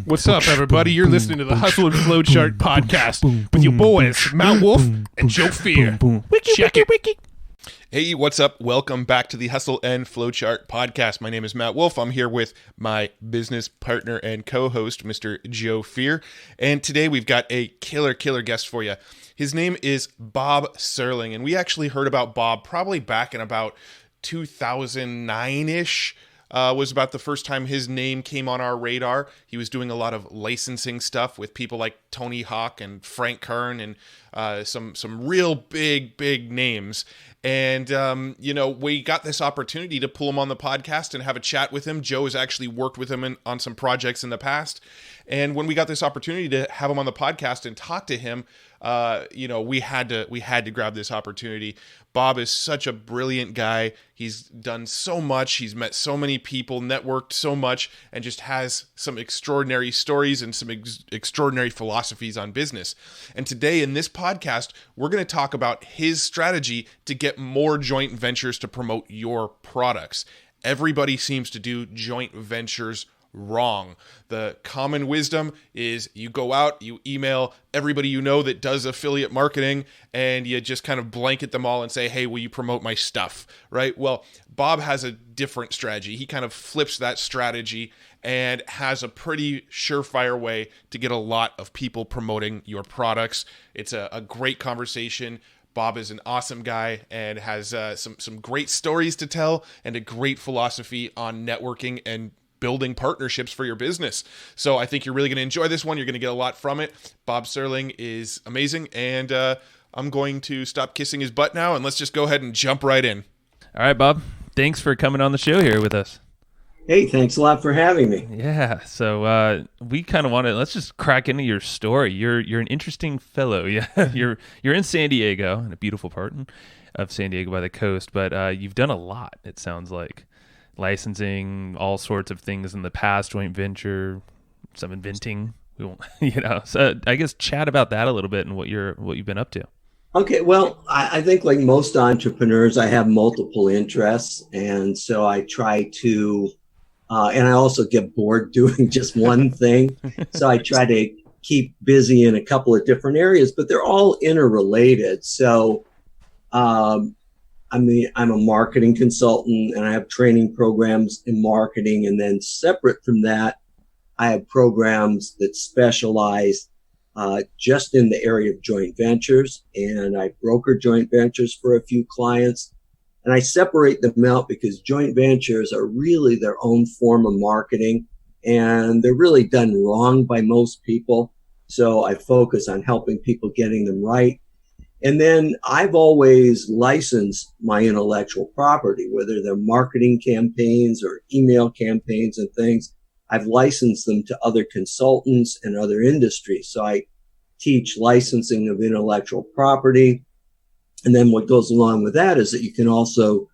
What's up, everybody? You're listening to the Hustle and Flowchart podcast with your boys, Matt Wolf and Joe Fear. Check it. Hey, what's up? Welcome back to the Hustle and Flowchart podcast. My name is Matt Wolf. I'm here with my business partner and co-host, Mr. Joe Fear. And today we've got a killer guest for you. His name is Bob Serling. And we actually heard about Bob probably back in about 2009-ish. Was about the first time his name came on our radar. He was doing a lot of licensing stuff with people like Tony Hawk and Frank Kern and some real big names. And, we got this opportunity to pull him on the podcast and have a chat with him. Joe has actually worked with him on some projects in the past. And when we got this opportunity to have him on the podcast and talk to him, we had to grab this opportunity. Bob is such a brilliant guy. He's done so much. He's met so many people, networked so much, and just has some extraordinary stories and some extraordinary philosophies on business. And today in this podcast, we're going to talk about his strategy to get more joint ventures to promote your products. Everybody seems to do joint ventures wrong. The common wisdom is you go out, you email everybody you know that does affiliate marketing, and you just kind of blanket them all and say, hey, will you promote my stuff, right? Well, Bob has a different strategy. He kind of flips that strategy and has a pretty surefire way to get a lot of people promoting your products. It's a great conversation. Bob is an awesome guy and has some great stories to tell and a great philosophy on networking and building partnerships for your business. So I think you're really going to enjoy this one. You're going to get a lot from it. Bob Serling is amazing. And I'm going to stop kissing his butt now, and let's just go ahead and jump right in. All right, Bob. Thanks for coming on the show here with us. Hey, thanks a lot for having me. Yeah. So we kind of let's just crack into your story. You're an interesting fellow. Yeah. You're in San Diego, in a beautiful part of San Diego by the coast, but you've done a lot, it sounds like. Licensing, all sorts of things in the past, joint venture, some inventing. We won't, So I guess chat about that a little bit and what you've been up to. Okay, well, I think like most entrepreneurs, I have multiple interests, and so I try to, and I also get bored doing just one thing. So I try to keep busy in a couple of different areas, but they're all interrelated. So, I'm a marketing consultant, and I have training programs in marketing. And then separate from that, I have programs that specialize just in the area of joint ventures. And I broker joint ventures for a few clients. And I separate them out because joint ventures are really their own form of marketing, and they're really done wrong by most people. So I focus on helping people getting them right. And then I've always licensed my intellectual property, whether they're marketing campaigns or email campaigns and things. I've licensed them to other consultants and other industries. So I teach licensing of intellectual property. And then what goes along with that is that you can also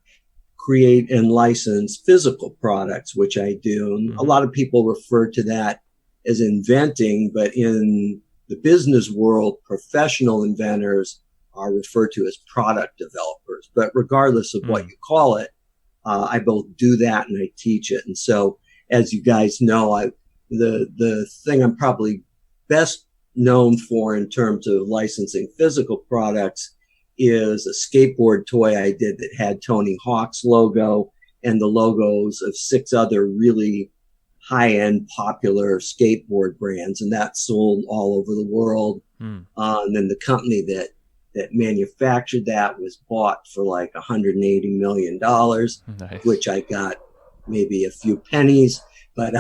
create and license physical products, which I do. And a lot of people refer to that as inventing, but in the business world, professional inventors are referred to as product developers. But regardless of what you call it, I both do that and I teach it. And so, as you guys know, the thing I'm probably best known for in terms of licensing physical products is a skateboard toy I did that had Tony Hawk's logo and the logos of 6 other really high-end popular skateboard brands. And that sold all over the world. And then the company that manufactured that was bought for like $180 million, nice. Which I got maybe a few pennies, but,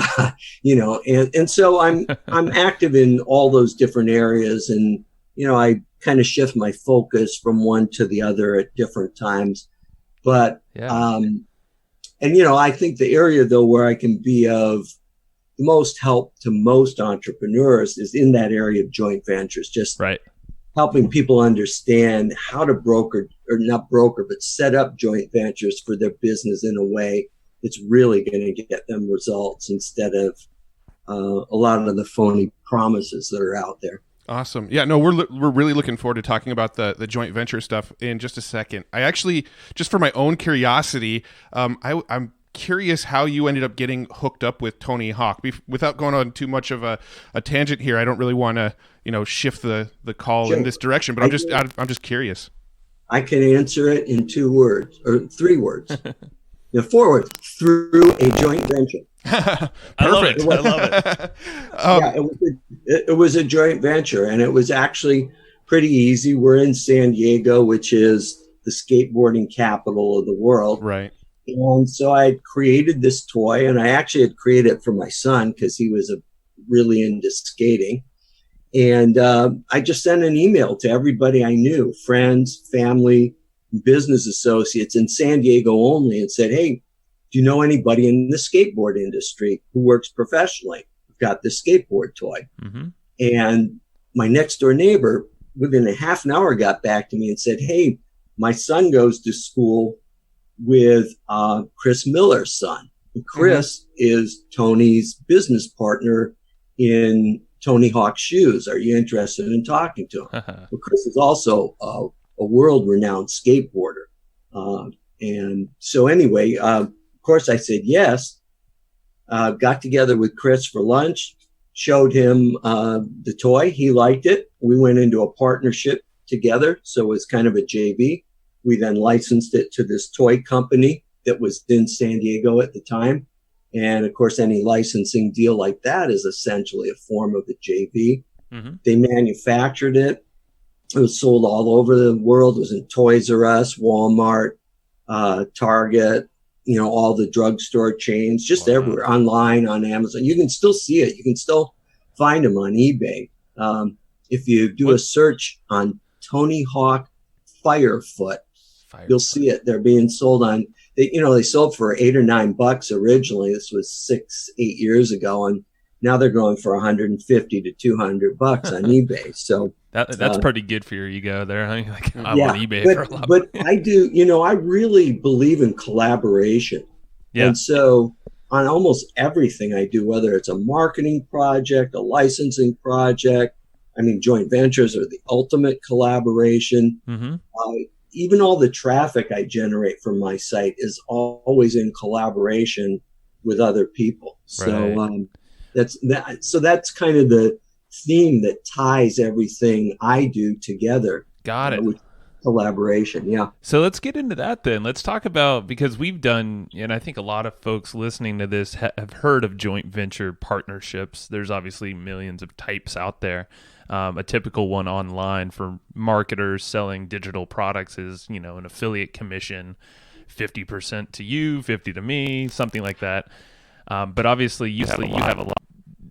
and so I'm active in all those different areas, and, I kind of shift my focus from one to the other at different times. But, I think the area though, where I can be of the most help to most entrepreneurs is in that area of joint ventures, just right. Helping people understand how to but set up joint ventures for their business in a way that's really going to get them results instead of a lot of the phony promises that are out there. Awesome. Yeah, no, we're really looking forward to talking about the joint venture stuff in just a second. I actually, just for my own curiosity, I'm curious how you ended up getting hooked up with Tony Hawk. Without going on too much of a tangent here, I don't really want to, shift the call in this direction, but I'm just curious. I can answer it in 2 words or 3 words. 4 words: through a joint venture. I love it. I love it. It was a joint venture, and it was actually pretty easy. We're in San Diego, which is the skateboarding capital of the world. Right. And so I created this toy, and I actually had created it for my son because he was really into skating. And I just sent an email to everybody I knew, friends, family, business associates in San Diego only, and said, hey, do you know anybody in the skateboard industry who works professionally? I've got this skateboard toy. Mm-hmm. And my next door neighbor, within a half an hour, got back to me and said, hey, my son goes to school with Chris Miller's son. And Chris is Tony's business partner in Tony Hawk shoes. Are you interested in talking to him? Well, Chris is also a world-renowned skateboarder. And so anyway, of course I said yes. Got together with Chris for lunch, showed him the toy. He liked it. We went into a partnership together. So it was kind of a JV. We then licensed it to this toy company that was in San Diego at the time. And of course, any licensing deal like that is essentially a form of a JV. Mm-hmm. They manufactured it. It was sold all over the world. It was in Toys R Us, Walmart, Target, all the drugstore chains, just everywhere, online, on Amazon. You can still see it. You can still find them on eBay. If you do a search on Tony Hawk Firefoot, you'll see it. They're being sold on, they sold for $8 or $9 originally. This was 6-8 years ago. And now they're going for $150 to $200 on eBay. So that's pretty good for your ego there. Huh? Like, I'm on eBay but, for a lot. But I do, I really believe in collaboration. Yeah. And so on almost everything I do, whether it's a marketing project, a licensing project, joint ventures are the ultimate collaboration. Mm-hmm. Even all the traffic I generate from my site is always in collaboration with other people. So that's kind of the theme that ties everything I do together. Got it. With collaboration. Yeah. So let's get into that then. Let's talk about, because we've done, and I think a lot of folks listening to this have heard of joint venture partnerships. There's obviously millions of types out there. A typical one online for marketers selling digital products is, an affiliate commission, 50% to you, 50 to me, something like that. But obviously you have a lot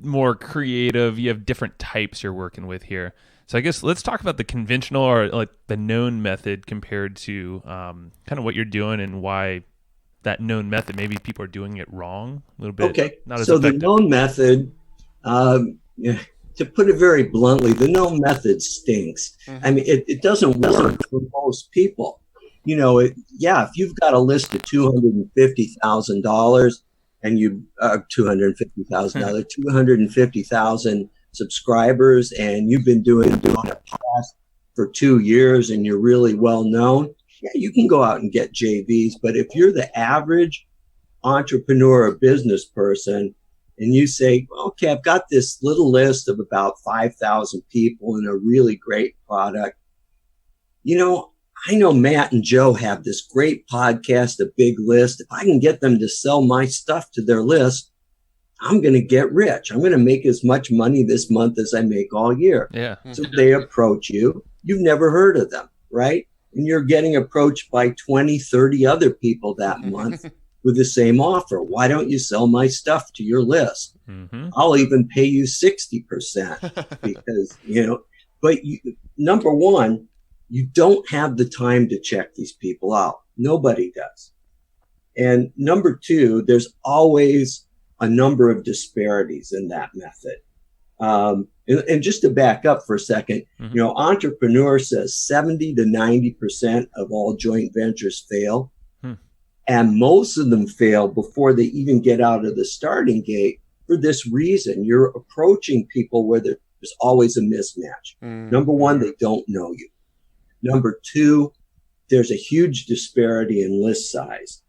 more creative, you have different types you're working with here. So I guess let's talk about the conventional, or like the known method, compared to kind of what you're doing and why that known method, maybe people are doing it wrong a little bit. Okay. Not as so effective. The known method, to put it very bluntly, the known method stinks. Mm-hmm. It doesn't work for most people. If you've got a list of $250,000 and you $250,000, 250,000 subscribers, and you've been doing a podcast for 2 years and you're really well known, you can go out and get JVs. But if you're the average entrepreneur or business person, and you say, okay, I've got this little list of about 5,000 people and a really great product. I know Matt and Joe have this great podcast, a big list. If I can get them to sell my stuff to their list, I'm going to get rich. I'm going to make as much money this month as I make all year. Yeah. So they approach you. You've never heard of them, right? And you're getting approached by 20, 30 other people that month with the same offer. Why don't you sell my stuff to your list? Mm-hmm. I'll even pay you 60% because, but number one, you don't have the time to check these people out. Nobody does. And number two, there's always a number of disparities in that method. And just to back up for a second, Entrepreneur says 70 to 90% of all joint ventures fail. And most of them fail before they even get out of the starting gate for this reason. You're approaching people where there's always a mismatch. Number one, they don't know you. Number two, there's a huge disparity in list size.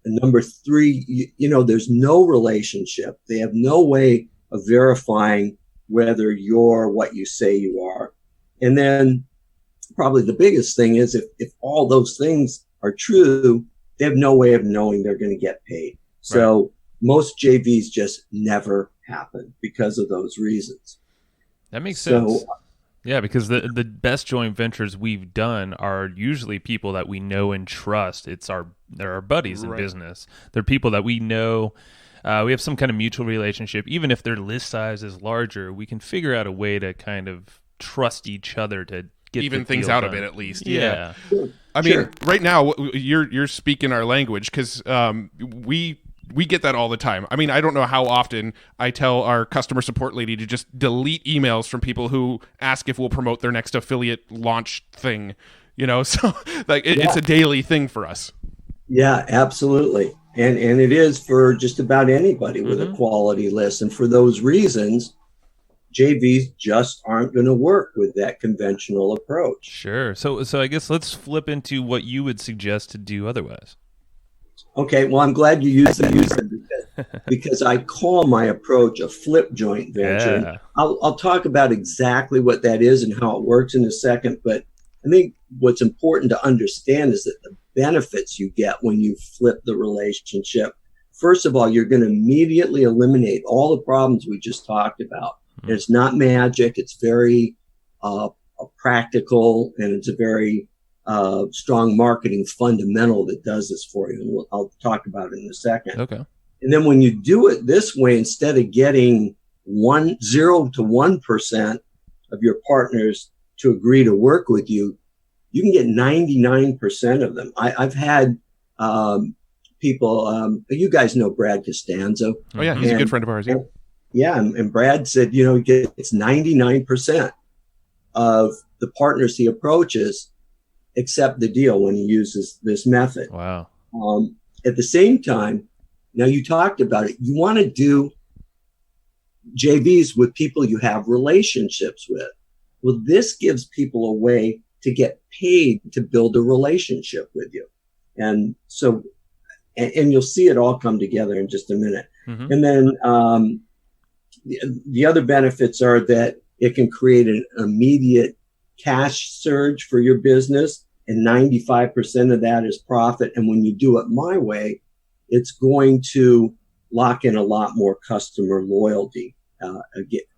And number three, there's no relationship. They have no way of verifying whether you're what you say you are. And then probably the biggest thing is if all those things are true, they have no way of knowing they're going to get paid. So right. Most JVs just never happen because of those reasons. That makes sense. Yeah, because the best joint ventures we've done are usually people that we know and trust. They're our buddies in business. They're people that we know. We have some kind of mutual relationship. Even if their list size is larger, we can figure out a way to kind of trust each other to get even things out done. A bit at least. Yeah. I mean, right now you're speaking our language because we get that all the time. I mean, I don't know how often I tell our customer support lady to just delete emails from people who ask if we'll promote their next affiliate launch thing, so like it's a daily thing for us. Yeah, absolutely. And it is for just about anybody with a quality list. And for those reasons, JVs just aren't going to work with that conventional approach. Sure. So I guess let's flip into what you would suggest to do otherwise. Okay, well, I'm glad you used that because I call my approach a flip joint venture. Yeah. I'll talk about exactly what that is and how it works in a second, but I think what's important to understand is that the benefits you get when you flip the relationship, first of all, you're going to immediately eliminate all the problems we just talked about. Mm-hmm. It's not magic. It's very practical, and it's a very strong marketing fundamental that does this for you. And I'll talk about it in a second. Okay. And then when you do it this way, instead of getting 0 to 1% of your partners to agree to work with you, you can get 99% of them. I've had people, you guys know Brad Costanzo. Oh yeah, he's a good friend of ours. Yeah. And Brad said, he gets 99% of the partners he approaches accept the deal when he uses this method. Wow. At the same time, now you talked about it, you want to do JVs with people you have relationships with. Well, this gives people a way to get paid to build a relationship with you. And so, and you'll see it all come together in just a minute. Mm-hmm. And then the other benefits are that it can create an immediate cash surge for your business, and 95% of that is profit. And when you do it my way, it's going to lock in a lot more customer loyalty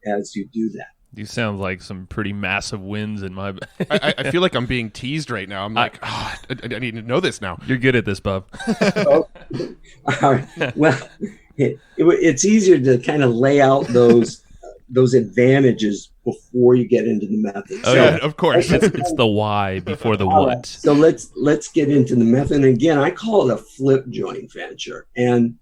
as you do that. You sound like some pretty massive wins in my... I feel like I'm being teased right now. I'm like, I need to know this now. You're good at this, Bob. All right. Well, it's easier to kind of lay out those advantages before you get into the method. Oh, yeah, of course. It's the why before the what. Right. So let's get into the method. And again, I call it a flip joint venture. And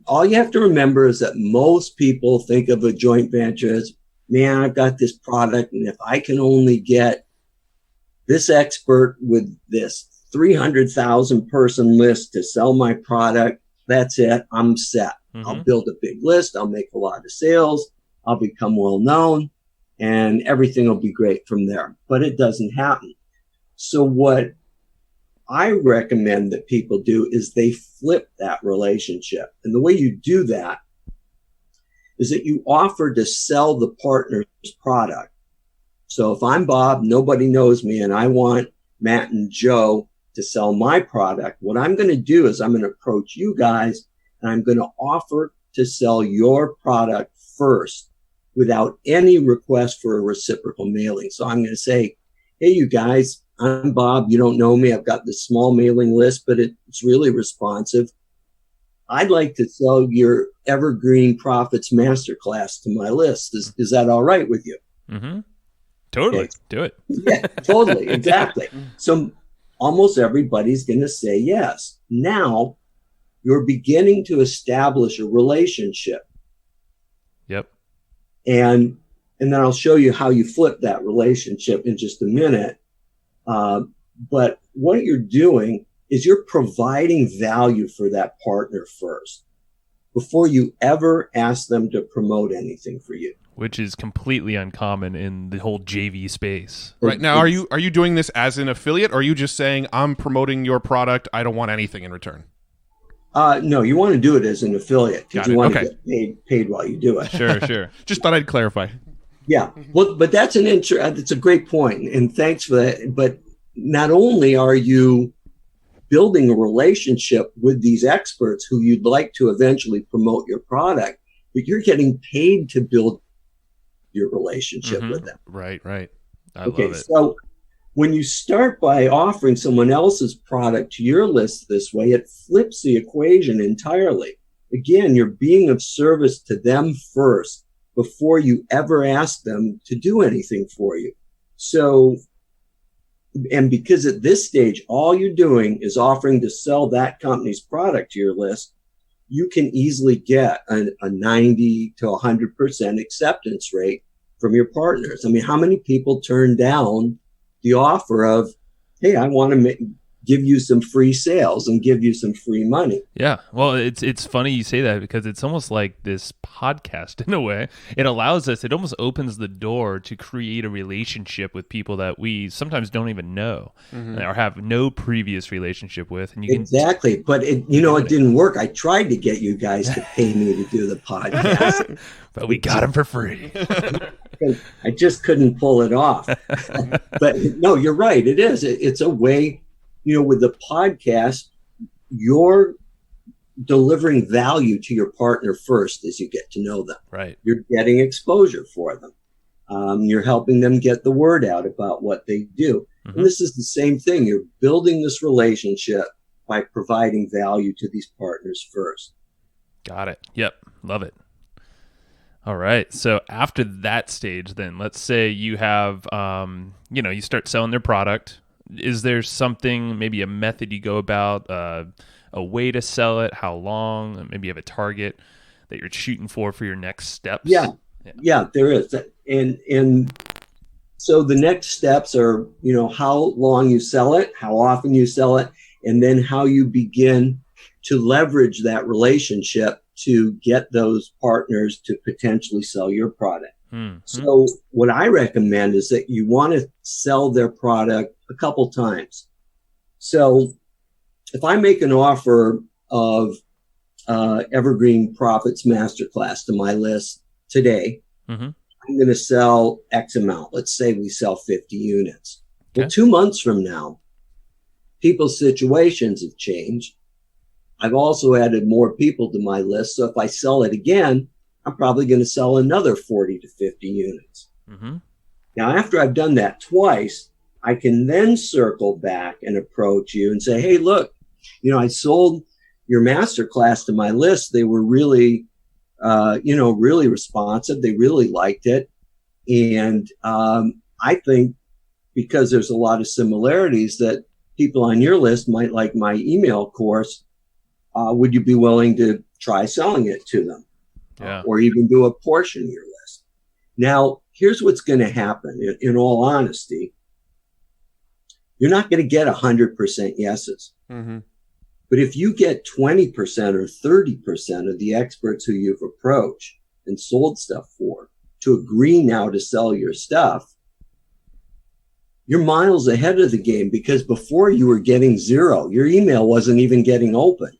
all you have to remember is that most people think of a joint venture as, man, I've got this product, and if I can only get this expert with this 300,000 person list to sell my product, that's it. I'm set. Mm-hmm. I'll build a big list. I'll make a lot of sales. I'll become well known, and everything will be great from there. But it doesn't happen. So what I recommend that people do is they flip that relationship. And the way you do that is that you offer to sell the partner's product. So if I'm Bob, nobody knows me, and I want Matt and Joe to sell my product, what I'm going to do is I'm going to approach you guys, and I'm going to offer to sell your product first without any request for a reciprocal mailing. So I'm going to say, hey, you guys, I'm Bob. You don't know me. I've got this small mailing list, but it's really responsive. I'd like to sell your Evergreen Profits Masterclass to my list. Is that all right with you? Mm-hmm. Totally. Okay. Do it. Yeah, totally. Exactly. So almost everybody's going to say yes. Now you're beginning to establish a relationship. Yep. And then I'll show you how you flip that relationship in just a minute. But what you're doing is you're providing value for that partner first before you ever ask them to promote anything for you. which is completely uncommon in the whole JV space. Right now, are you doing this as an affiliate, or are you just saying I'm promoting your product, I don't want anything in return? No, you want to do it as an affiliate because you want to get paid while you do it. Sure. Just thought I'd clarify. Yeah, well, but that's a great point, and thanks for that. But not only are you building a relationship with these experts who you'd like to eventually promote your product, but you're getting paid to build your relationship with them. Right. I love it. So when you start by offering someone else's product to your list this way, it flips the equation entirely. Again, you're being of service to them first before you ever ask them to do anything for you. So, and because at this stage, all you're doing is offering to sell that company's product to your list, you can easily get a 90 to 100% acceptance rate from your partners. I mean, how many people turn down the offer of, hey, I want to give you some free sales and give you some free money? Yeah. Well, it's funny you say that because it's almost like this podcast in a way. It almost opens the door to create a relationship with people that we sometimes don't even know or have no previous relationship with. And Exactly. But it didn't work. I tried to get you guys to pay me to do the podcast. But we got them for free. I just couldn't pull it off. But no, you're right. It is. It's a way, with the podcast, you're delivering value to your partner first as you get to know them. Right. You're getting exposure for them. You're helping them get the word out about what they do. And this is the same thing. You're building this relationship by providing value to these partners first. Got it. Yep. Love it. All right. So after that stage, then let's say you have, you start selling their product. Is there something, maybe a method you go about, a way to sell it? How long? Maybe you have a target that you're shooting for your next steps? Yeah, there is. And so the next steps are, how long you sell it, how often you sell it, and then how you begin to leverage that relationship to get those partners to potentially sell your product. So what I recommend is that you want to sell their product a couple times. So if I make an offer of Evergreen Profits Masterclass to my list today, I'm going to sell X amount. Let's say we sell 50 units. Okay. Well, 2 months from now, people's situations have changed. I've also added more people to my list. So if I sell it again, I'm probably going to sell another 40 to 50 units. Now, after I've done that twice, I can then circle back and approach you and say, hey, look, I sold your masterclass to my list. They were really, really responsive. They really liked it. And I think because there's a lot of similarities that people on your list might like my email course, would you be willing to try selling it to them? Or even do a portion of your list? Now, here's what's going to happen. In all honesty, you're not going to get 100% yeses. But if you get 20% or 30% of the experts who you've approached and sold stuff for to agree now to sell your stuff, you're miles ahead of the game, because before you were getting zero. Your email wasn't even getting open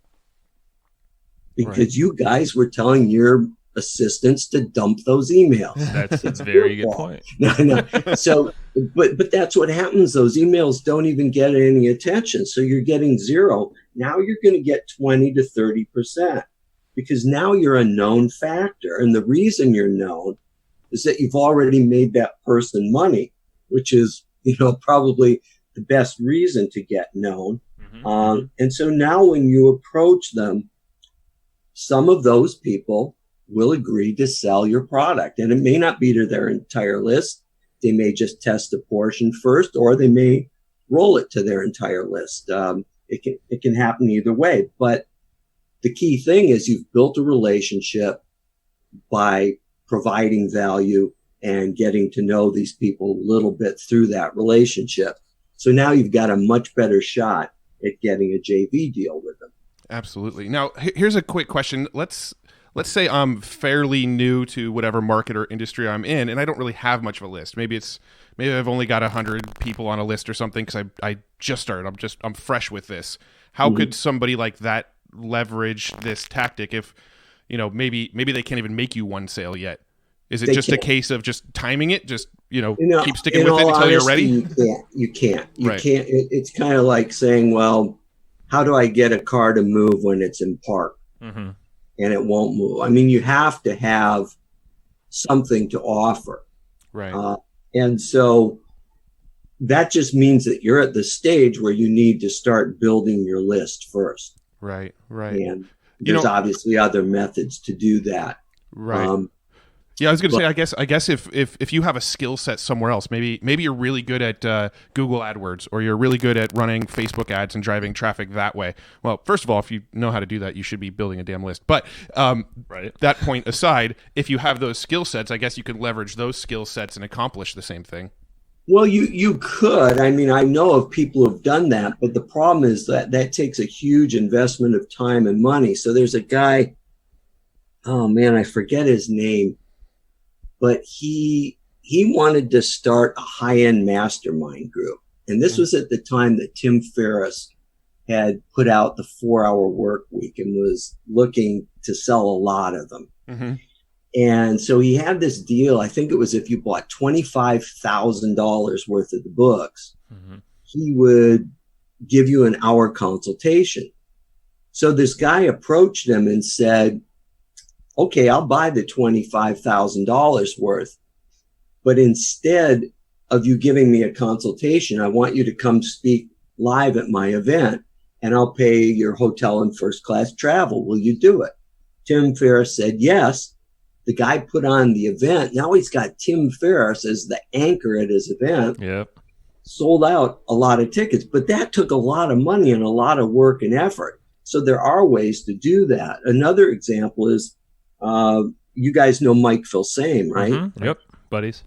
because you guys were telling your assistants to dump those emails. That's a very good point. No. So, but that's what happens. Those emails don't even get any attention. So you're getting zero. Now you're going to get 20 to 30% because now you're a known factor. And the reason you're known is that you've already made that person money, which is, probably the best reason to get known. And so now when you approach them, some of those people will agree to sell your product. And it may not be to their entire list. They may just test a portion first, or they may roll it to their entire list. It can happen either way. But the key thing is you've built a relationship by providing value and getting to know these people a little bit through that relationship. So now you've got a much better shot at getting a JV deal with them. Absolutely. Now, here's a quick question. Let's let's say I'm fairly new to whatever market or industry I'm in, and I don't really have much of a list. Maybe I've only got 100 people on a list or something because I just started. I'm fresh with this. How could somebody like that leverage this tactic if, maybe they can't even make you one sale yet? Is it just a case of just timing it? Just, keep sticking with it until you're ready? You can't. It's kind of like saying, well, how do I get a car to move when it's in park and it won't move? I mean, you have to have something to offer. Right. And so that just means that you're at the stage where you need to start building your list first. Right. And there's obviously other methods to do that. Right. Yeah, I was going to say, I guess if you have a skill set somewhere else, maybe you're really good at Google AdWords, or you're really good at running Facebook ads and driving traffic that way. Well, first of all, if you know how to do that, you should be building a damn list. But that point aside, if you have those skill sets, I guess you can leverage those skill sets and accomplish the same thing. Well, you could. I mean, I know of people who have done that, but the problem is that takes a huge investment of time and money. So there's a guy, oh man, I forget his name. But he wanted to start a high-end mastermind group. And this was at the time that Tim Ferriss had put out the 4-Hour Work Week and was looking to sell a lot of them. Mm-hmm. And so he had this deal. I think it was if you bought $25,000 worth of the books, he would give you an hour consultation. So this guy approached him and said, okay, I'll buy the $25,000 worth, but instead of you giving me a consultation, I want you to come speak live at my event, and I'll pay your hotel and first class travel. Will you do it? Tim Ferriss said yes. The guy put on the event. Now he's got Tim Ferriss as the anchor at his event. Yep. Sold out a lot of tickets, but that took a lot of money and a lot of work and effort. So there are ways to do that. Another example is, you guys know Mike Filsame, right? Mm-hmm. Yep, buddies.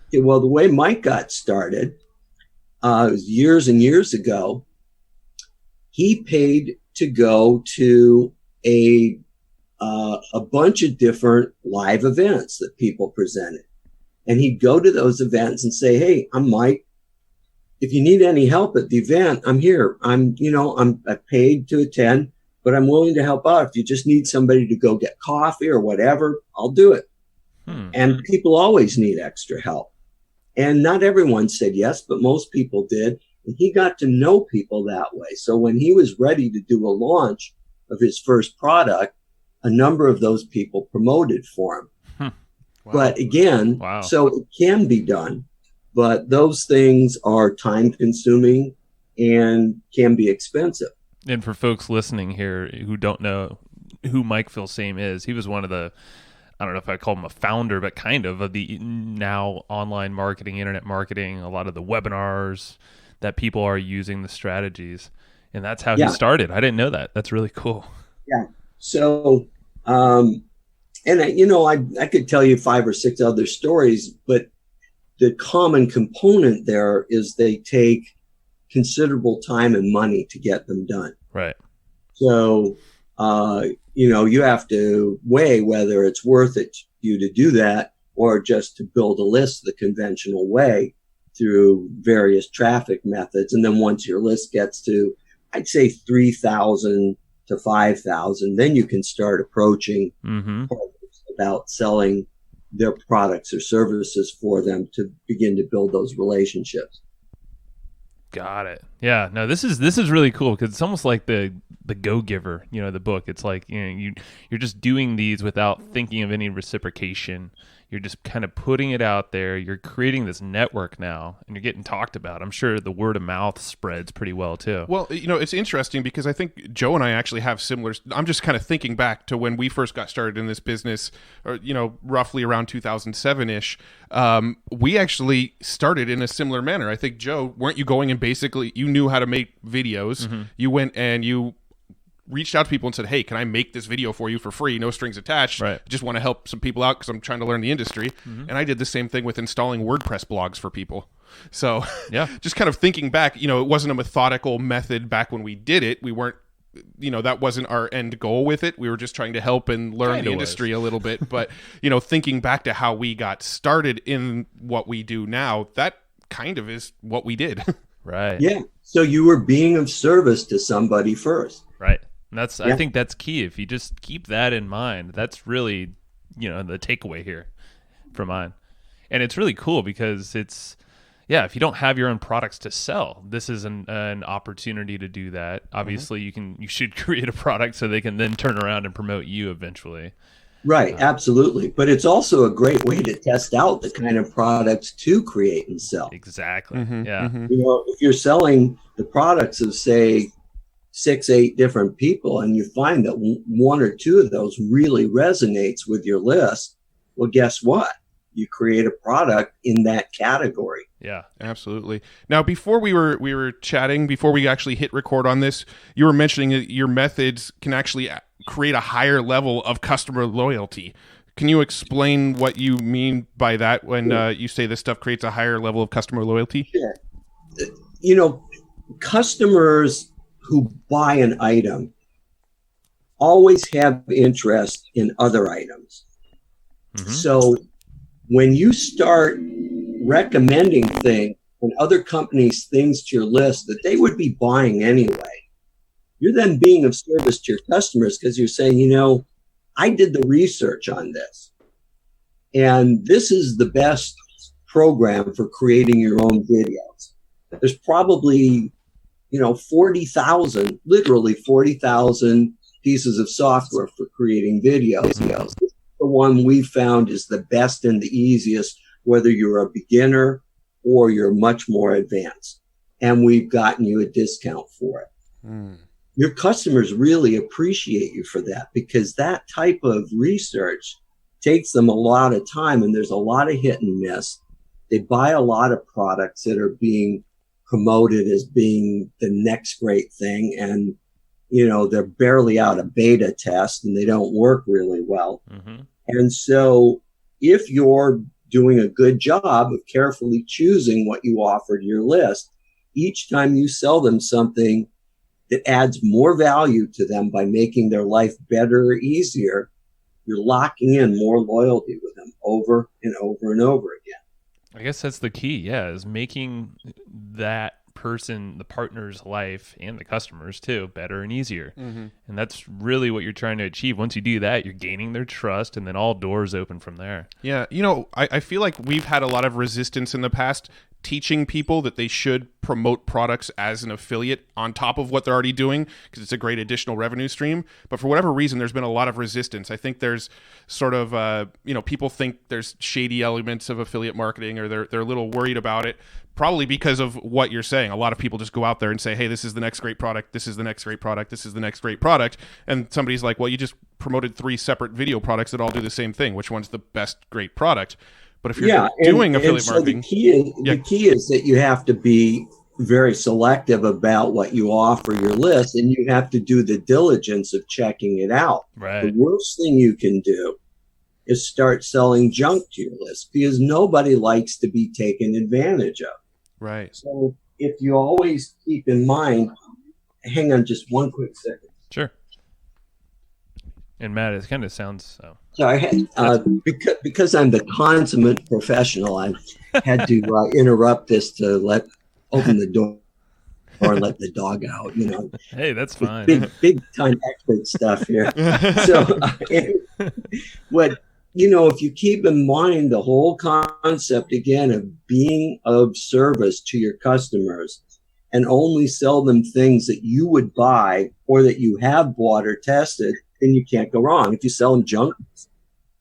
Okay, well, the way Mike got started was years and years ago. He paid to go to a bunch of different live events that people presented, and he'd go to those events and say, "Hey, I'm Mike. If you need any help at the event, I'm here. I'm paid to attend." But I'm willing to help out. If you just need somebody to go get coffee or whatever, I'll do it. And people always need extra help. And not everyone said yes, but most people did. And he got to know people that way. So when he was ready to do a launch of his first product, a number of those people promoted for him. Wow. But again, so it can be done, but those things are time consuming and can be expensive. And for folks listening here who don't know who Mike Filsame is, he was one of the, I don't know if I call him a founder, but kind of the now online marketing, internet marketing, a lot of the webinars that people are using the strategies. And that's how he started. I didn't know that. That's really cool. Yeah. So, and I could tell you 5 or 6 other stories, but the common component there is they take considerable time and money to get them done. Right. So, you have to weigh whether it's worth it to you to do that or just to build a list the conventional way through various traffic methods. And then once your list gets to, I'd say 3,000 to 5,000, then you can start approaching partners about selling their products or services for them to begin to build those relationships. Got it. Yeah. No, this is really cool because it's almost like the Go Giver, the book. It's like, you're just doing these without thinking of any reciprocation. You're just kind of putting it out there. You're creating this network now, and you're getting talked about. I'm sure the word of mouth spreads pretty well too. Well, it's interesting because I think Joe and I actually have similar. I'm just kind of thinking back to when we first got started in this business, or roughly around 2007-ish. We actually started in a similar manner. I think, Joe, weren't you going and basically you knew how to make videos? Mm-hmm. You went and you reached out to people and said, hey, can I make this video for you for free? No strings attached. Right. I just want to help some people out because I'm trying to learn the industry. Mm-hmm. And I did the same thing with installing WordPress blogs for people. So just kind of thinking back, it wasn't a methodical method back when we did it. We weren't that wasn't our end goal with it. We were just trying to help and learn Kinda the industry a little bit. But, thinking back to how we got started in what we do now, that kind of is what we did. Right. Yeah. So you were being of service to somebody first. Right. And I think that's key. If you just keep that in mind, that's really, the takeaway here for mine. And it's really cool because if you don't have your own products to sell, this is an opportunity to do that. Obviously, you should create a product so they can then turn around and promote you eventually. Right, absolutely. But it's also a great way to test out the kind of products to create and sell. Exactly. Yeah. If you're selling the products of, say, 6-8 different people, and you find that one or two of those really resonates with your list, well, guess what? You create a product in that category. Yeah, absolutely. Now, before we were chatting, before we actually hit record on this, you were mentioning that your methods can actually create a higher level of customer loyalty. Can you explain what you mean by that when you say this stuff creates a higher level of customer loyalty? Sure. Customers who buy an item always have interest in other items. Mm-hmm. So when you start recommending things and other companies things to your list that they would be buying anyway, you're then being of service to your customers because you're saying, I did the research on this, and this is the best program for creating your own videos. There's probably, 40,000 pieces of software for creating videos. The one we found is the best and the easiest, whether you're a beginner or you're much more advanced. And we've gotten you a discount for it. Your customers really appreciate you for that, because that type of research takes them a lot of time, and there's a lot of hit and miss. They buy a lot of products that are being promoted as being the next great thing, and they're barely out of beta test and they don't work really well. Mm-hmm. And so if you're doing a good job of carefully choosing what you offer to your list, each time you sell them something that adds more value to them by making their life better or easier, you're locking in more loyalty with them over and over and over again. I guess that's the key, is making that person, the partner's life, and the customers too, better and easier. Mm-hmm. And that's really what you're trying to achieve. Once you do that, you're gaining their trust, and then all doors open from there. Yeah, I feel like we've had a lot of resistance in the past teaching people that they should promote products as an affiliate on top of what they're already doing, because it's a great additional revenue stream. But for whatever reason, there's been a lot of resistance. I think there's sort of, people think there's shady elements of affiliate marketing, or they're a little worried about it, probably because of what you're saying. A lot of people just go out there and say, hey, this is the next great product. This is the next great product. This is the next great product. And somebody's like, well, you just promoted 3 separate video products that all do the same thing. Which one's the best great product? But if you're doing affiliate marketing, the key is that you have to be very selective about what you offer your list, and you have to do the diligence of checking it out. Right. The worst thing you can do is start selling junk to your list, because nobody likes to be taken advantage of. Right. So if you always keep in mind, hang on just one quick second. Sure. And Matt, it kind of sounds so. Sorry, because I'm the consummate professional, I had to interrupt this to open the door and let the dog out. Hey, that's fine. Big time expert stuff here. So, if you keep in mind the whole concept again of being of service to your customers, and only sell them things that you would buy or that you have bought or tested, then you can't go wrong. If you sell them junk,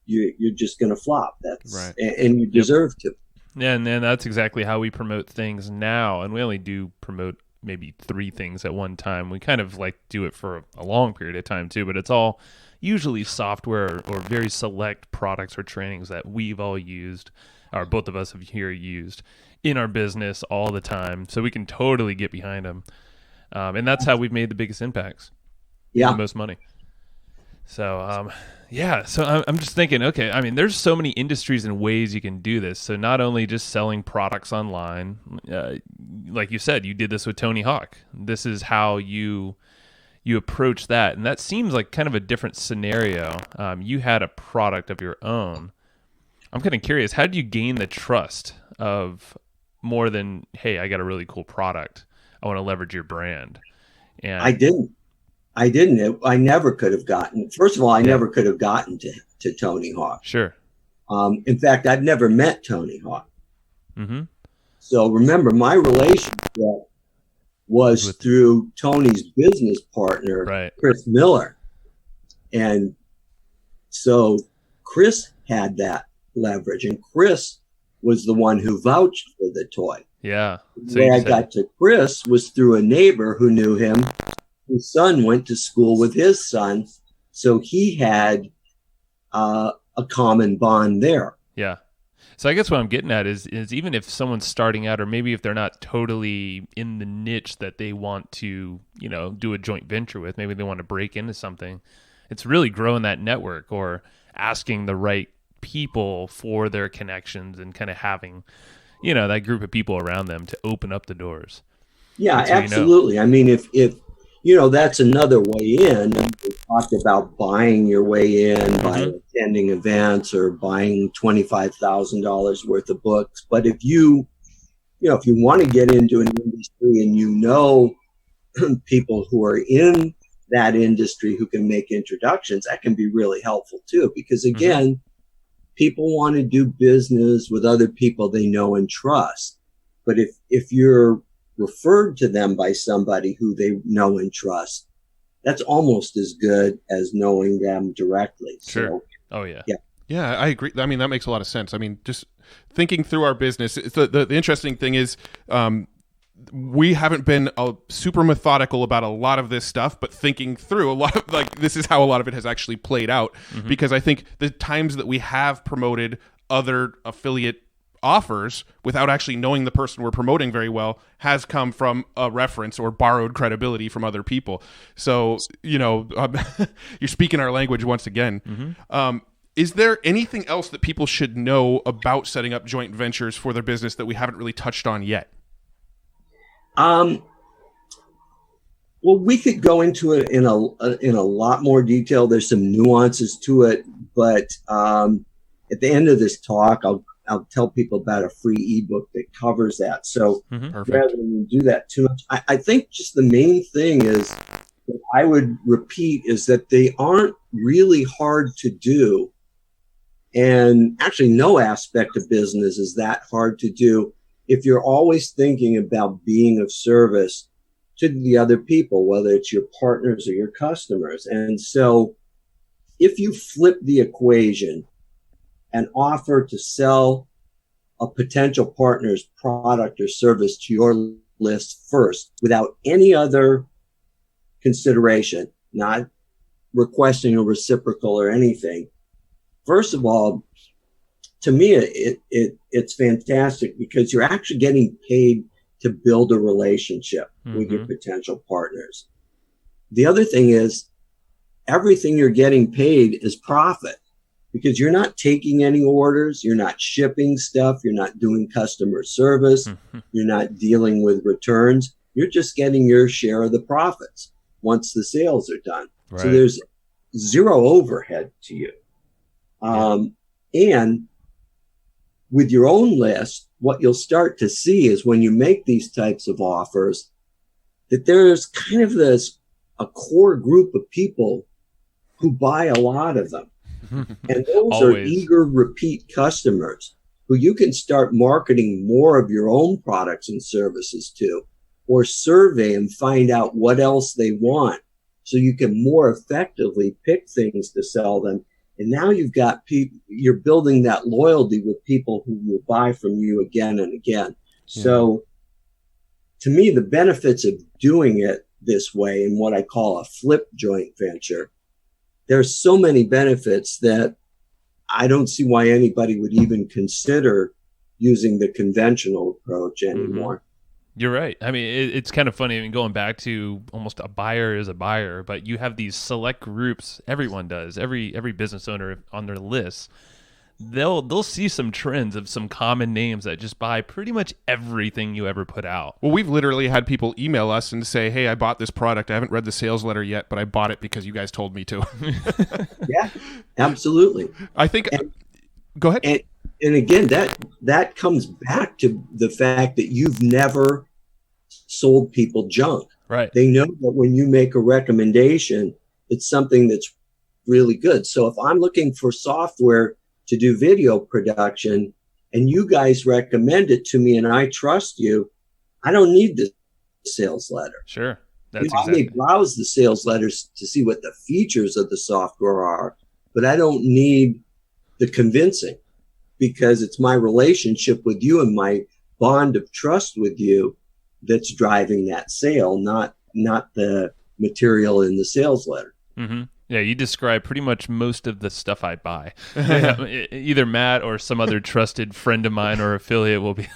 you're just going to flop. That's right, and you deserve to. Yeah, and then that's exactly how we promote things now. And we only do promote maybe 3 things at one time. We kind of do it for a long period of time too, but it's all usually software or very select products or trainings that we've all used, or both of us have here used in our business all the time. So we can totally get behind them. And that's how we've made the biggest impacts. Yeah. The most money. So, so I'm just thinking, okay, I mean, there's so many industries and ways you can do this. So not only just selling products online, like you said, you did this with Tony Hawk. This is how you you approach that, and that seems like kind of a different scenario. You had a product of your own. I'm kind of curious, how did you gain the trust of more than, hey, I got a really cool product, I want to leverage your brand? And I didn't. I never could have gotten. First of all, I never could have gotten to Tony Hawk. Sure. In fact, I've never met Tony Hawk. Mm-hmm. So remember, my relationship was through Tony's business partner, right, Chris Miller. And so Chris had that leverage, and Chris was the one who vouched for the toy. Yeah. So the way I got to Chris was through a neighbor who knew him. His son went to school with his son, so he had a common bond there. Yeah. So I guess what I'm getting at is even if someone's starting out, or maybe if they're not totally in the niche that they want to, do a joint venture with, maybe they want to break into something, it's really growing that network or asking the right people for their connections and kind of having, that group of people around them to open up the doors. Yeah, absolutely. I mean, if that's another way in. We talked about buying your way in by attending events or buying $25,000 worth of books. But if you want to get into an industry and people who are in that industry who can make introductions, that can be really helpful too. Because again, people want to do business with other people they know and trust. But if you're referred to them by somebody who they know and trust, that's almost as good as knowing them directly. Sure. So, oh yeah. Yeah, I agree. I mean, that makes a lot of sense. I mean, just thinking through our business, the interesting thing is we haven't been super methodical about a lot of this stuff, but thinking through a lot of, this is how a lot of it has actually played out. Because I think the times that we have promoted other affiliate offers without actually knowing the person we're promoting very well has come from a reference or borrowed credibility from other people. So, you're speaking our language once again. Is there anything else that people should know about setting up joint ventures for their business that we haven't really touched on yet? Well, we could go into it in a lot more detail. There's some nuances to it, but at the end of this talk, I'll tell people about a free ebook that covers that. So rather than do that too much, I think just the main thing is that I would repeat is that they aren't really hard to do. And actually no aspect of business is that hard to do if you're always thinking about being of service to the other people, whether it's your partners or your customers. And so if you flip the equation and offer to sell a potential partner's product or service to your list first without any other consideration, not requesting a reciprocal or anything. First of all, to me, it's fantastic because you're actually getting paid to build a relationship with your potential partners. The other thing is everything you're getting paid is profit because you're not taking any orders. You're not shipping stuff. You're not doing customer service. You're not dealing with returns. You're just getting your share of the profits once the sales are done. Right. So there's zero overhead to you. And with your own list, what you'll start to see is when you make these types of offers, that there's kind of a core group of people who buy a lot of them. And those are eager repeat customers who you can start marketing more of your own products and services to, or survey and find out what else they want so you can more effectively pick things to sell them. And now you've got people, you're building that loyalty with people who will buy from you again and again. Yeah. So to me, the benefits of doing it this way in what I call a flip joint venture, there's so many benefits that I don't see why anybody would even consider using the conventional approach anymore. You're right. I mean, it's kind of funny. I mean, going back to almost a buyer is a buyer, but you have these select groups. Everyone does. Every business owner on their list they'll see some trends of some common names that just buy pretty much everything you ever put out. Well, we've literally had people email us and say, hey, I bought this product. I haven't read the sales letter yet, but I bought it because you guys told me to. Yeah, absolutely. I think, go ahead. And again, that comes back to the fact that you've never sold people junk. Right. They know that when you make a recommendation, it's something that's really good. So if I'm looking for software to do video production and you guys recommend it to me and I trust you, I don't need the sales letter. Sure. I may browse the sales letters to see what the features of the software are, but I don't need the convincing, because it's my relationship with you and my bond of trust with you that's driving that sale, not the material in the sales letter. Mm-hmm. Yeah, you describe pretty much most of the stuff I buy. Either Matt or some other trusted friend of mine or affiliate will be,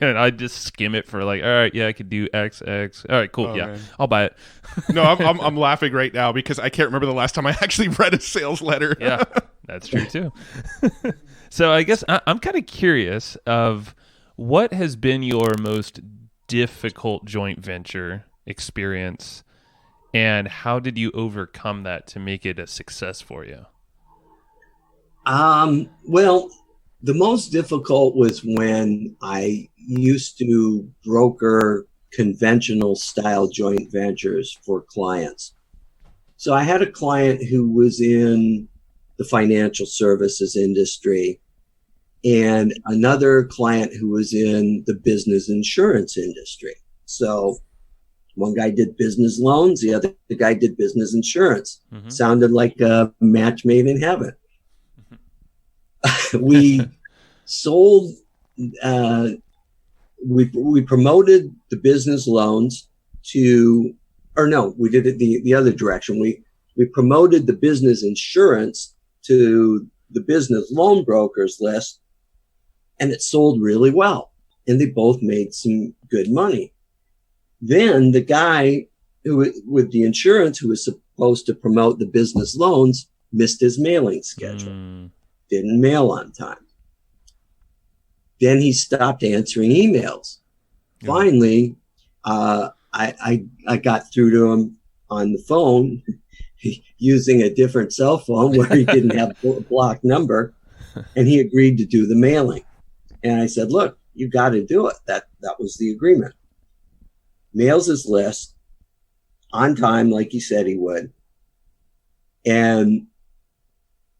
and I just skim it for like, all right, yeah, I could do X. All right, cool, yeah, man. I'll buy it. No, I'm laughing right now because I can't remember the last time I actually read a sales letter. Yeah, that's true too. So I guess I'm kind of curious of what has been your most difficult joint venture experience, and how did you overcome that to make it a success for you? Well, the most difficult was when I used to broker conventional style joint ventures for clients. So I had a client who was in the financial services industry and another client who was in the business insurance industry. So one guy did business loans, the other guy did business insurance. Mm-hmm. Sounded like a match made in heaven. Mm-hmm. We sold, we promoted the business loans to, or no, we did it the other direction. We promoted the business insurance to the business loan brokers list, and it sold really well. And they both made some good money. Then the guy who with the insurance who was supposed to promote the business loans missed his mailing schedule, didn't mail on time. Then he stopped answering emails. Yeah. Finally, I got through to him on the phone using a different cell phone where he didn't have a blocked number, and he agreed to do the mailing. And I said, look, you got to do it. That was the agreement. Mails his list on time, like he said he would. And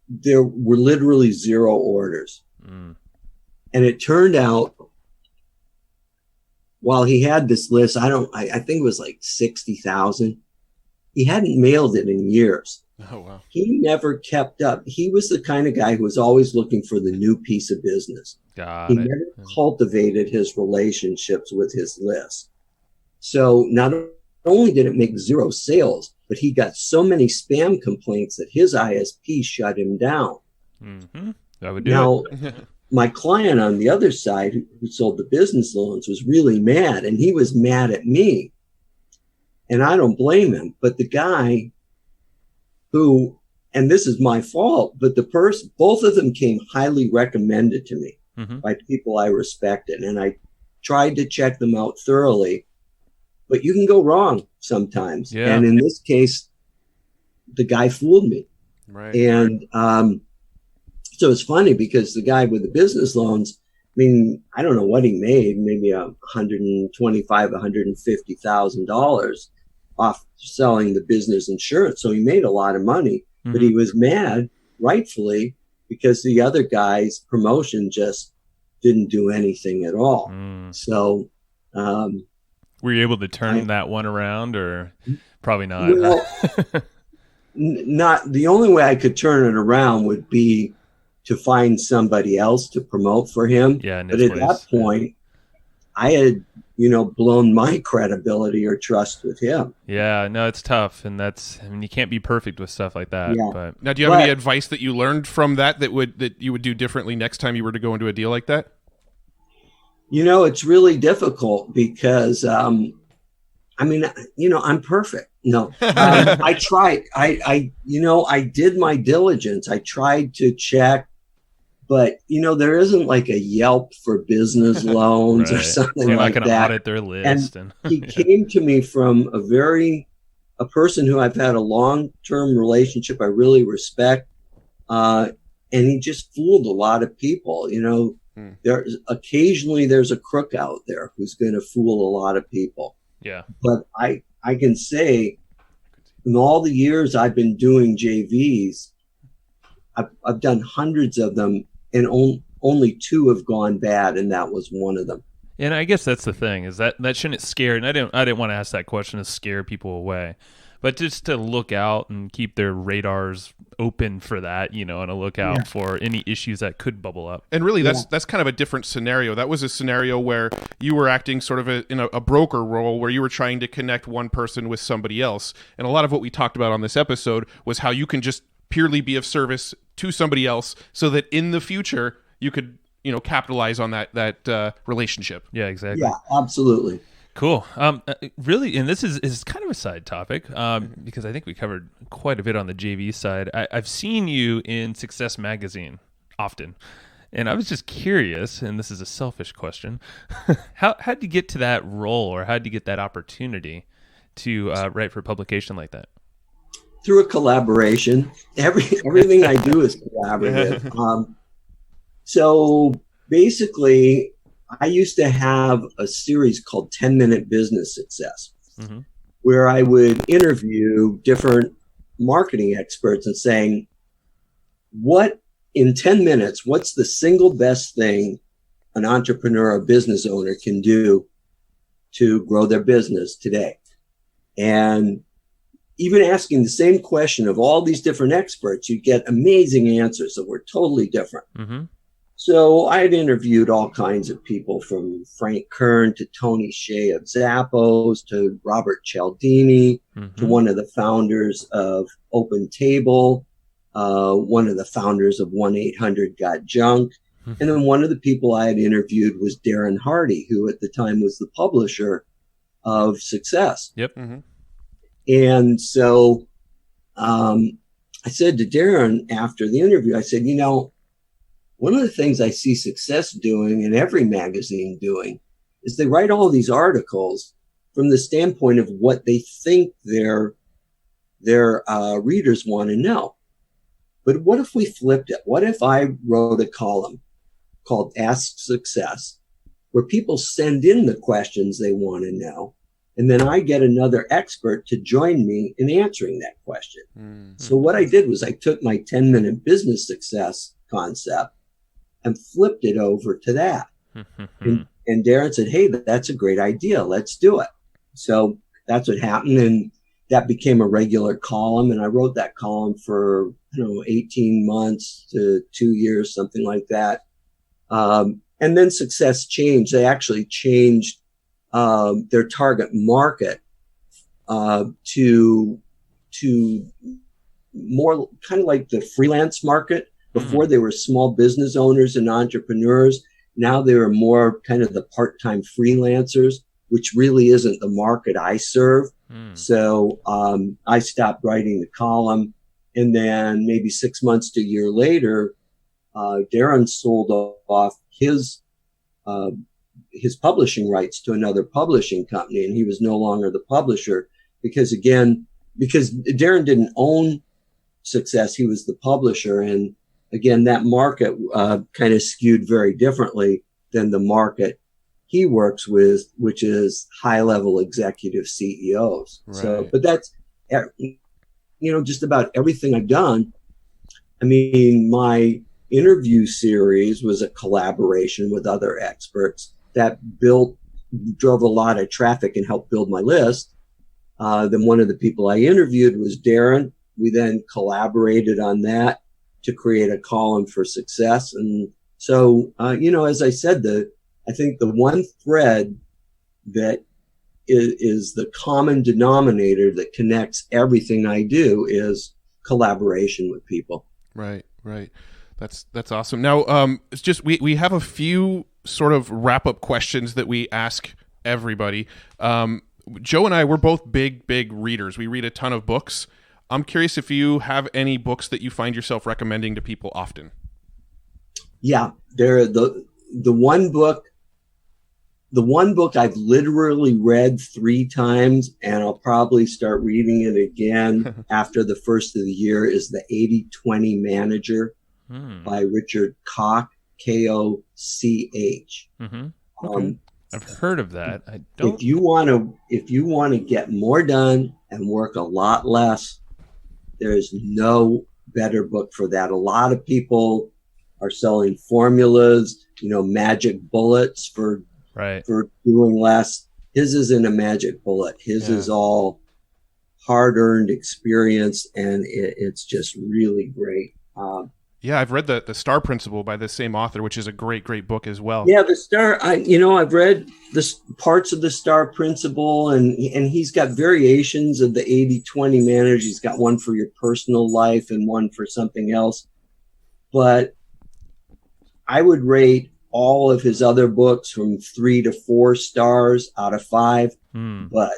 there were literally 0 orders. Mm. And it turned out, while he had this list, I think it was like 60,000. He hadn't mailed it in years. Oh, wow. He never kept up. He was the kind of guy who was always looking for the new piece of business. He never cultivated his relationships with his list. So not only did it make 0 sales, but he got so many spam complaints that his ISP shut him down. Mm-hmm. That would do it. My client on the other side who sold the business loans was really mad, and he was mad at me. And I don't blame him. But the guy who, and this is my fault, but both of them came highly recommended to me by people I respected. And I tried to check them out thoroughly. But you can go wrong sometimes. Yeah. And in this case, the guy fooled me. Right. And so it's funny because the guy with the business loans, I mean, I don't know what he made, maybe $125,000, $150,000 off selling the business insurance. So he made a lot of money, but he was mad, rightfully, because the other guy's promotion just didn't do anything at all. So, were you able to turn that one around, or probably not? Well, not the only way I could turn it around would be to find somebody else to promote for him. Yeah, but at that point, I had, blown my credibility or trust with him. Yeah, no, it's tough, and you can't be perfect with stuff like that. Yeah. But now, do you have any advice that you learned from that you would do differently next time you were to go into a deal like that? It's really difficult because, I'm perfect. No, I tried. I did my diligence. I tried to check but there isn't like a Yelp for business loans or Right. something They're not like going to that. audit their list. And He came to me from a person who I've had a long-term relationship. I really respect. And he just fooled a lot of people. Occasionally there's a crook out there who's going to fool a lot of people. Yeah. But I can say in all the years I've been doing JVs, I've done hundreds of them, and only 2 have gone bad, and that was one of them. And I guess that's the thing, is that shouldn't scare, and I didn't want to ask that question to scare people away, but just to look out and keep their radars open for that, and to look out for any issues that could bubble up. And really, that's kind of a different scenario. That was a scenario where you were acting sort of in a broker role, where you were trying to connect one person with somebody else. And a lot of what we talked about on this episode was how you can just purely be of service to somebody else, so that in the future you could capitalize on that relationship. Yeah, exactly. Yeah, absolutely. Cool. Really, and this is kind of a side topic, because I think we covered quite a bit on the JV side. I've seen you in Success Magazine often, and I was just curious, and this is a selfish question, how'd you get to that role, or how'd you get that opportunity to write for a publication like that? Through a collaboration. Everything I do is collaborative. So basically, I used to have a series called 10-Minute Business Success, where I would interview different marketing experts and saying, in 10 minutes, what's the single best thing an entrepreneur or business owner can do to grow their business today? And even asking the same question of all these different experts, you get amazing answers that were totally different. So I had interviewed all kinds of people, from Frank Kern to Tony Hsieh of Zappos to Robert Cialdini to one of the founders of Open Table, one of the founders of 1-800-GOT-JUNK. And then one of the people I had interviewed was Darren Hardy, who at the time was the publisher of Success. Yep. And so I said to Darren after the interview, I said, one of the things I see Success doing, and every magazine doing, is they write all these articles from the standpoint of what they think their readers want to know. But what if we flipped it? What if I wrote a column called Ask Success, where people send in the questions they want to know, and then I get another expert to join me in answering that question? So what I did was I took my 10-minute business success concept and flipped it over to that. And Darren said, hey, that's a great idea. Let's do it. So that's what happened. And that became a regular column. And I wrote that column for, 18 months to 2 years, something like that. And then Success changed. They actually changed their target market to more kind of like the freelance market. Before they were small business owners and entrepreneurs. Now they are more kind of the part-time freelancers, which really isn't the market I serve. So I stopped writing the column. And then maybe 6 months to a year later, Darren sold off his publishing rights to another publishing company. And he was no longer the publisher because Darren didn't own Success. He was the publisher. And again, that market kind of skewed very differently than the market he works with, which is high-level executive CEOs. Right. So, but that's, just about everything I've done. I mean, my interview series was a collaboration with other experts that drove a lot of traffic and helped build my list. Then one of the people I interviewed was Darren. We then collaborated on that to create a column for Success. And so, as I said, I think the one thread that is the common denominator that connects everything I do is collaboration with people. Right. That's awesome. Now, it's just, we have a few sort of wrap up questions that we ask everybody. Joe and I, we're both big readers. We read a ton of books. I'm curious if you have any books that you find yourself recommending to people often. Yeah, the one book. The one book I've literally read 3 times, and I'll probably start reading it again after the first of the year, is The 80/20 Manager by Richard Koch, Koch. Mm-hmm. Okay. I've heard of that. I don't. If you want to get more done and work a lot less, there's no better book for that. A lot of people are selling formulas, magic bullets for doing less. His isn't a magic bullet. His is all hard-earned experience, and it's just really great. I've read the Star Principle by the same author, which is a great book as well. Yeah, the Star. I've read the parts of the Star Principle, and he's got variations of the 80/20 Manager. He's got one for your personal life and one for something else. But I would rate all of his other books from 3 to 4 stars out of 5. But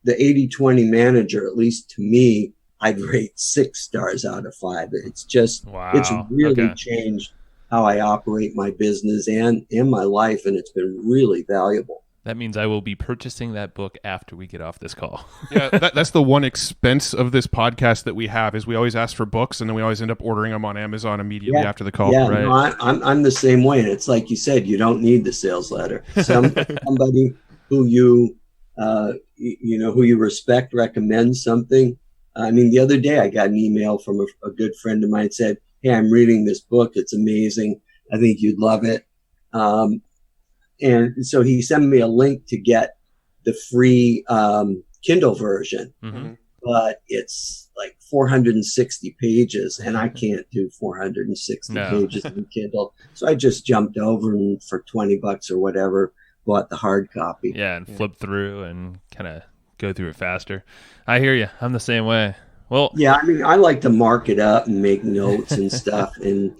the 80/20 Manager, at least to me, I'd rate 6 stars out of 5. It's just, it's really changed how I operate my business and in my life, and it's been really valuable. That means I will be purchasing that book after we get off this call. Yeah, that's the one expense of this podcast that we have, is we always ask for books, and then we always end up ordering them on Amazon immediately after the call. Yeah, right. No, I'm the same way, and it's like you said, you don't need the sales letter. Somebody who you who you respect recommends something. I mean, the other day I got an email from a good friend of mine, said, "Hey, I'm reading this book. It's amazing. I think you'd love it." And so he sent me a link to get the free Kindle version, but it's like 460 pages, and I can't do 460 pages in Kindle. So I just jumped over and for $20 or whatever, bought the hard copy. Yeah, and flip through and kind of go through it faster. I hear you. I'm the same way. Well, yeah, I mean, I like to mark it up and make notes and stuff. And,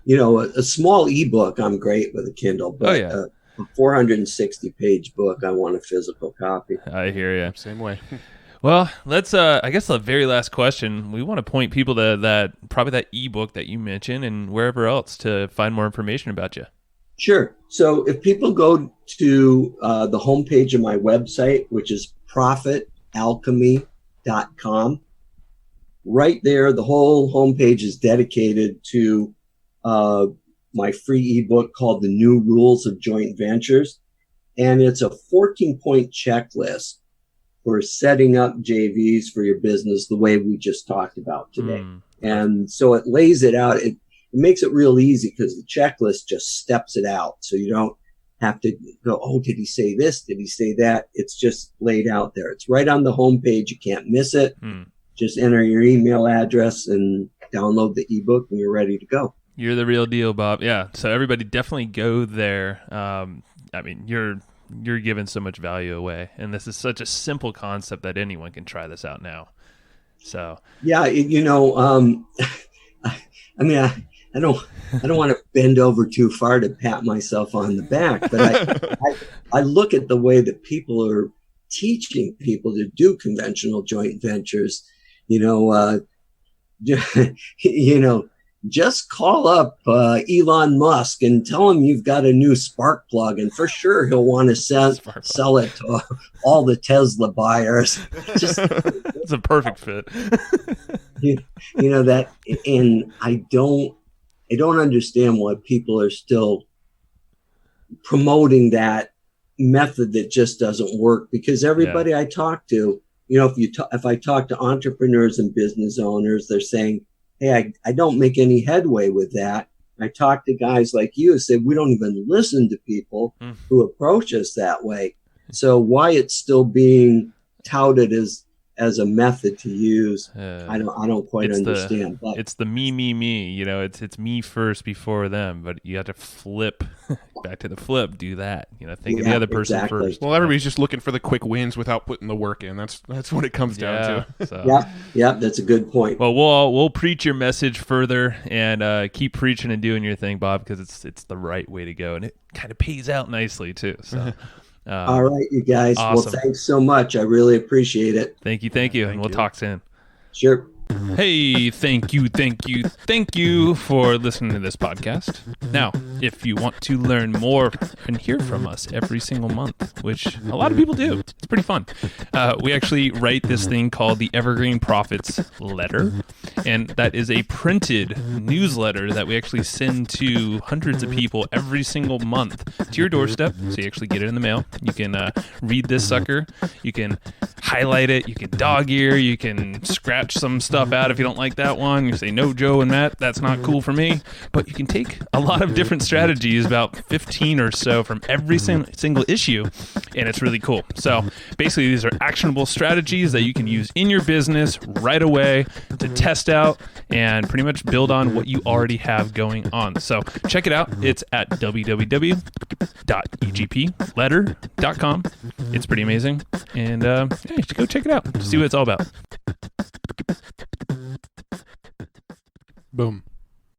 a small ebook, I'm great with a Kindle, but a 460-page book, I want a physical copy. I hear you. Same way. Well, let's, I guess the very last question, we want to point people to that ebook that you mentioned and wherever else to find more information about you. Sure. So if people go to the homepage of my website, which is profitalchemy.com, right there, the whole homepage is dedicated to my free ebook called The New Rules of Joint Ventures. And it's a 14-point checklist for setting up JVs for your business the way we just talked about today. And so it lays it out. It makes it real easy because the checklist just steps it out. So you don't have to go, oh, did he say this? Did he say that? It's just laid out there. It's right on the homepage. You can't miss it. Just enter your email address and download the ebook, and you're ready to go. You're the real deal, Bob. Yeah. So everybody definitely go there. I mean, you're giving so much value away, and this is such a simple concept that anyone can try this out now. So yeah, I mean, I don't want to bend over too far to pat myself on the back, but I look at the way that people are teaching people to do conventional joint ventures. Just call up Elon Musk and tell him you've got a new spark plug, and for sure he'll want to sell it to all the Tesla buyers. It's a perfect fit. That, and I don't understand why people are still promoting that method that just doesn't work, because everybody I talk to, if I talk to entrepreneurs and business owners, they're saying, hey, I don't make any headway with that. I talk to guys like you who say we don't even listen to people who approach us that way. So why it's still being touted as a method to use, I don't quite understand. But it's the me. It's me first before them. But you have to flip back to the flip. Do that. Think of the other person first. Well, everybody's just looking for the quick wins without putting the work in. That's what it comes down to. So. Yeah, that's a good point. Well, we'll preach your message further and keep preaching and doing your thing, Bob, because it's the right way to go, and it kind of pays out nicely too. So. All right, you guys. Awesome. Well, thanks so much. I really appreciate it. Thank you. And we'll talk soon. Sure. Hey, thank you for listening to this podcast. Now, if you want to learn more and hear from us every single month, which a lot of people do, it's pretty fun. We actually write this thing called the Evergreen Profits Letter, and that is a printed newsletter that we actually send to hundreds of people every single month to your doorstep, so you actually get it in the mail. You can read this sucker, you can highlight it, you can dog ear, you can scratch some stuff out if you don't like that one. You say, no, Joe and Matt, that's not cool for me. But you can take a lot of different strategies, about 15 or so from every single issue, and it's really cool. So basically, these are actionable strategies that you can use in your business right away to test out and pretty much build on what you already have going on. So check it out. It's at www.egpletter.com. It's pretty amazing. And hey, go check it out. See what it's all about. Boom.